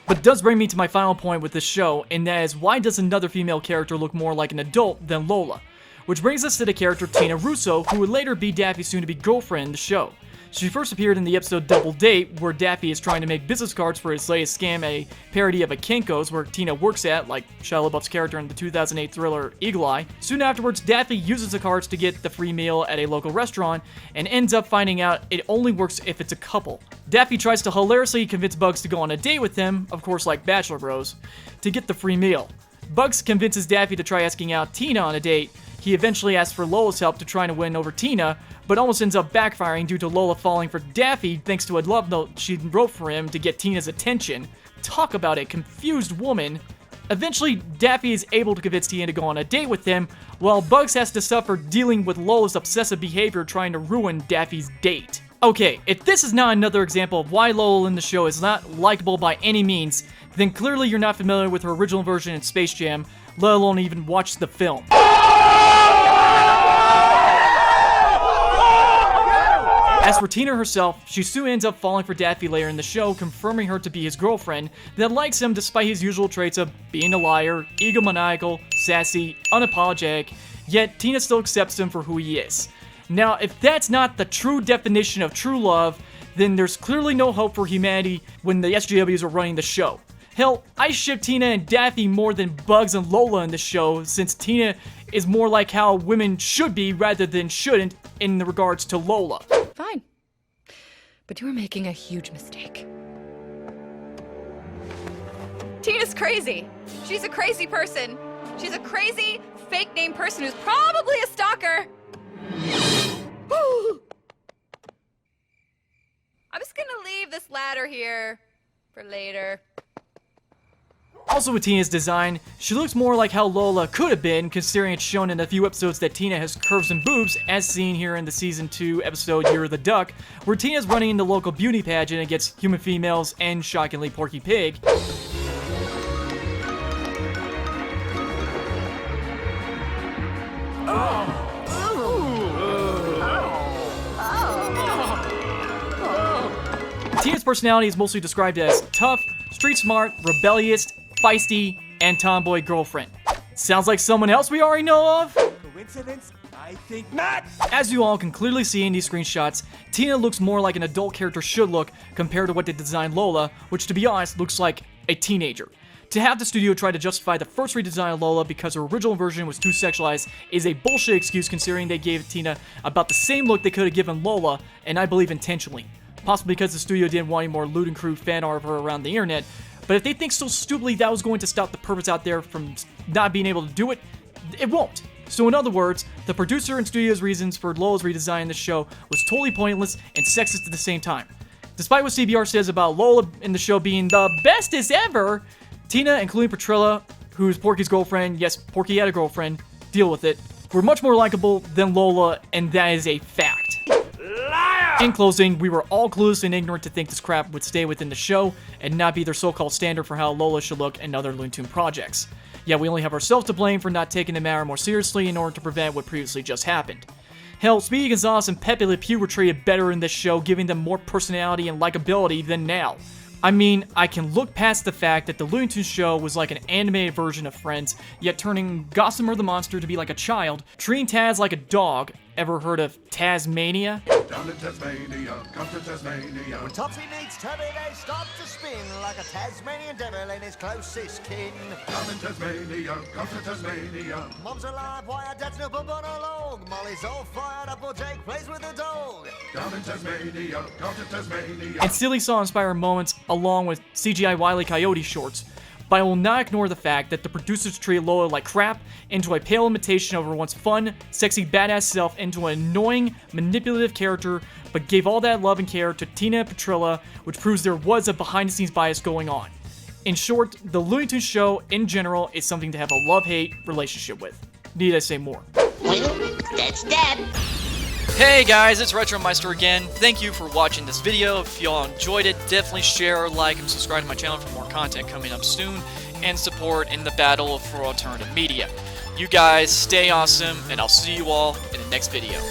But it does bring me to my final point with this show, and that is, why does another female character look more like an adult than Lola? Which brings us to the character Tina Russo, who would later be Daffy's soon-to-be girlfriend in the show. She first appeared in the episode Double Date, where Daffy is trying to make business cards for his latest scam, a parody of a Kinko's where Tina works at, like Shia LaBeouf's character in the 2008 thriller Eagle Eye. Soon afterwards, Daffy uses the cards to get the free meal at a local restaurant, and ends up finding out it only works if it's a couple. Daffy tries to hilariously convince Bugs to go on a date with him, of course like Bachelor Bros, to get the free meal. Bugs convinces Daffy to try asking out Tina on a date. He eventually asks for Lola's help to try to win over Tina, but almost ends up backfiring due to Lola falling for Daffy thanks to a love note she wrote for him to get Tina's attention. Talk about a confused woman. Eventually, Daffy is able to convince Tina to go on a date with him, while Bugs has to suffer dealing with Lola's obsessive behavior trying to ruin Daffy's date. Okay, if this is not another example of why Lola in the show is not likable by any means, then clearly you're not familiar with her original version in Space Jam, let alone even watch the film. As for Tina herself, she soon ends up falling for Daffy later in the show, confirming her to be his girlfriend that likes him despite his usual traits of being a liar, egomaniacal, sassy, unapologetic, yet Tina still accepts him for who he is. Now, if that's not the true definition of true love, then there's clearly no hope for humanity when the SJWs are running the show. Hell, I ship Tina and Daffy more than Bugs and Lola in the show, since Tina is more like how women should be rather than shouldn't in regards to Lola. Fine. But you are making a huge mistake. Tina's crazy. She's a crazy person. She's a crazy, fake name person who's probably a stalker. I'm just gonna leave this ladder here for later. Also with Tina's design, she looks more like how Lola could have been, considering it's shown in a few episodes that Tina has curves and boobs, as seen here in the Season 2 episode Year of the Duck, where Tina's running in the local beauty pageant against human females and, shockingly, Porky Pig. Tina's personality is mostly described as tough, street smart, rebellious, feisty, and tomboy girlfriend. Sounds like someone else we already know of? Coincidence? I think not! As you all can clearly see in these screenshots, Tina looks more like an adult character should look compared to what they designed Lola, which to be honest looks like a teenager. To have the studio try to justify the first redesign of Lola because her original version was too sexualized is a bullshit excuse, considering they gave Tina about the same look they could have given Lola, and I believe intentionally. Possibly because the studio didn't want any more lewd and crude fan art of her around the internet, but if they think so stupidly that was going to stop the perverts out there from not being able to do it, it won't. So in other words, the producer and studio's reasons for Lola's redesign in the show was totally pointless and sexist at the same time. Despite what CBR says about Lola in the show being the bestest ever, Tina, including Petrilla, who's Porky's girlfriend, yes, Porky had a girlfriend, deal with it, were much more likable than Lola, and that is a fact. In closing, we were all clueless and ignorant to think this crap would stay within the show and not be their so-called standard for how Lola should look in other Looney Tunes projects. Yet we only have ourselves to blame for not taking the matter more seriously in order to prevent what previously just happened. Hell, Speedy Gonzales and Pepe Le Pew were treated better in this show, giving them more personality and likability than now. I mean, I can look past the fact that the Looney Tunes show was like an animated version of Friends, yet turning Gossamer the monster to be like a child, treating Taz like a dog. Ever heard of Tasmania? Down in Tasmania, come to Tasmania. When Topsy meets Tubby, they start to spin like a Tasmanian devil and his closest kin. Down in Tasmania, come to Tasmania. Mom's alive, why her dad's no bump on a log. Molly's all fired up, or Jake plays with a dog. Down in Tasmania, come to Tasmania. And silly saw-inspired moments along with CGI Wile E. Coyote shorts. But I will not ignore the fact that the producers treated Lola like crap, into a pale imitation of her once fun, sexy, badass self, into an annoying, manipulative character, but gave all that love and care to Tina and Petrilla, which proves there was a behind-the-scenes bias going on. In short, the Looney Tunes show, in general, is something to have a love-hate relationship with. Need I say more? Well, that's that. Hey guys, it's Retromeister again. Thank you for watching this video. If y'all enjoyed it, definitely share, like, and subscribe to my channel for more content coming up soon, and support in the battle for alternative media. You guys stay awesome, and I'll see you all in the next video.